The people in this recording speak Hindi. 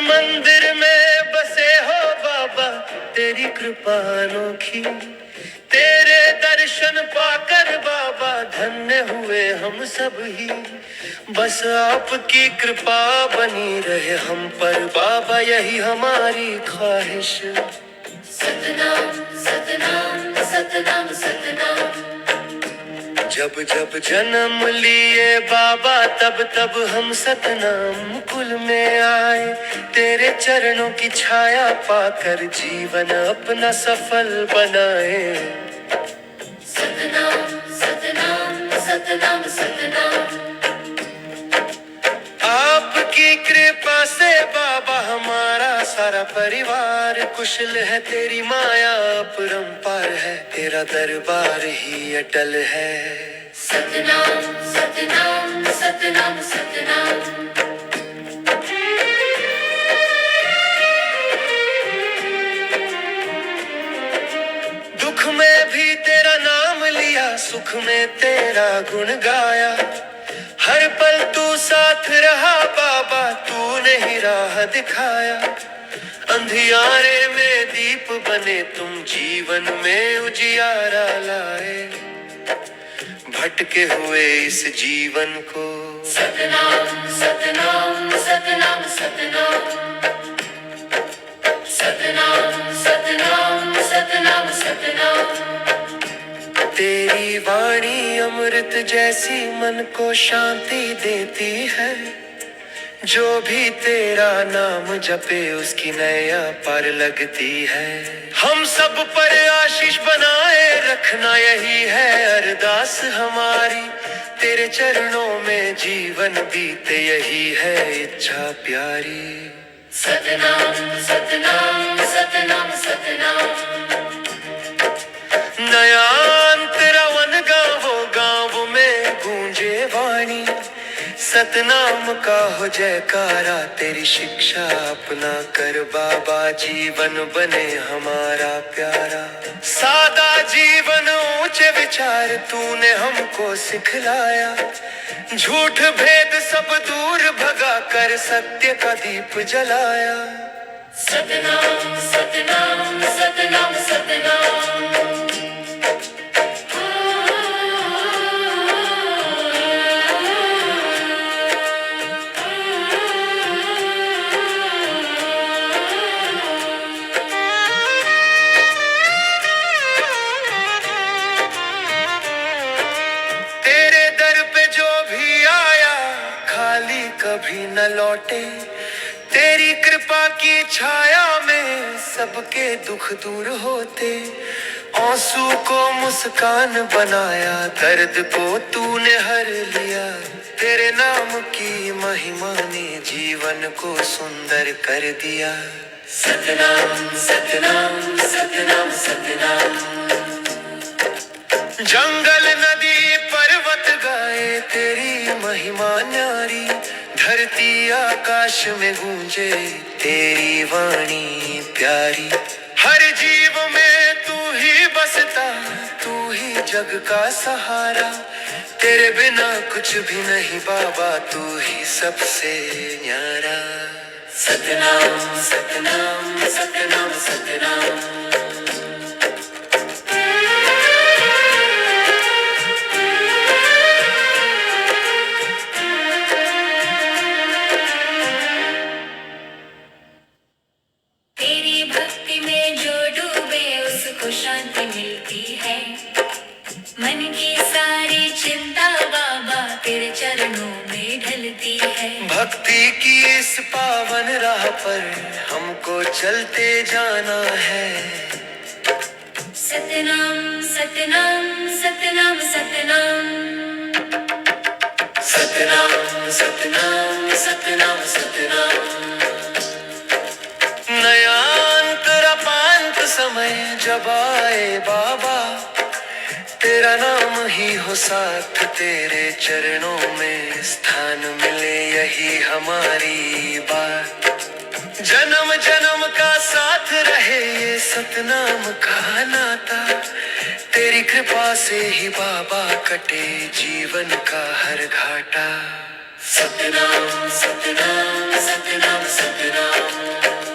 मंदिर में बसे हो बाबा, तेरी कृपा अनोखी। तेरे दर्शन पाकर बाबा धन्य हुए हम सब ही। बस आपकी कृपा बनी रहे हम पर बाबा, यही हमारी ख्वाहिश। सतनाम सतनाम सतनाम सतनाम। जब जब जन्म लिए बाबा तब तब हम सतनाम कुल में आए। तेरे चरणों की छाया पाकर जीवन अपना सफल बनाए। सतनाम सतनाम सतनाम सतनाम। आपकी कृपा से बाबा हमारा सारा परिवार कुशल है। तेरी माया अपरंपार है, तेरा दरबार ही अटल है। सतनाम सतनाम सतनाम सतनाम। दुख में भी तेरा नाम लिया, सुख में तेरा गुण गाया। हर पल तू साथ रहा बाबा, तूने ही राह दिखाया। अंधियारे में दीप बने तुम, जीवन में उजियारा लाए। भटके हुए इस जीवन को सतनाम सतनाम सतनाम सतनाम। सतनाम सतनाम सतनाम सतनाम। तेरी वाणी अमृत जैसी मन को शांति देती है। जो भी तेरा नाम जपे उसकी नैया पार लगती है। हम सब पर आशीष बनाए रखना यही है अरदास हमारी। तेरे चरणों में जीवन बीते यही है इच्छा प्यारी। सतनाम सतनाम सतनाम सतनाम। नया अंतरा वन गाँव में गूंजे वाणी। सतनाम का हो जयकारा, तेरी शिक्षा अपना कर बाबा, जीवन बने हमारा प्यारा। सादा जीवन ऊंचे विचार तूने हमको सिखलाया। झूठ भेद सब दूर भगा कर सत्य का दीप जलाया। सतनाम सतनाम सतनाम सतनाम। कभी न लौटे, तेरी कृपा की छाया में सबके दुख दूर होते। आंसू को मुस्कान बनाया, दर्द को तूने हर लिया। तेरे नाम की महिमा ने जीवन को सुंदर कर दिया। सतनाम सतनाम सतनाम सतनाम। जंगल नदी पर्वत गाए तेरी महिमा न्यारी। धरती आकाश में गूंजे तेरी वाणी प्यारी। हर जीव में तू ही बसता, तू ही जग का सहारा। तेरे बिना कुछ भी नहीं बाबा, तू ही सबसे न्यारा। सतनाम सतनाम सतनाम सतनाम। शांति मिलती है, मन की सारी चिंता बाबा तेरे चरणों में ढलती है। भक्ति की इस पावन राह पर हमको चलते जाना है। सतनाम सतनाम सतनाम सतनाम। सतनाम सतनाम सतनाम सतनाम। नया समय जब आए बाबा, तेरा नाम ही हो साथ, तेरे चरणों में स्थान मिले यही हमारी बात। जन्म जन्म का साथ रहे ये सतनाम का नाता। तेरी कृपा से ही बाबा कटे जीवन का हर घाटा। सतनाम सतनाम सतनाम सतनाम।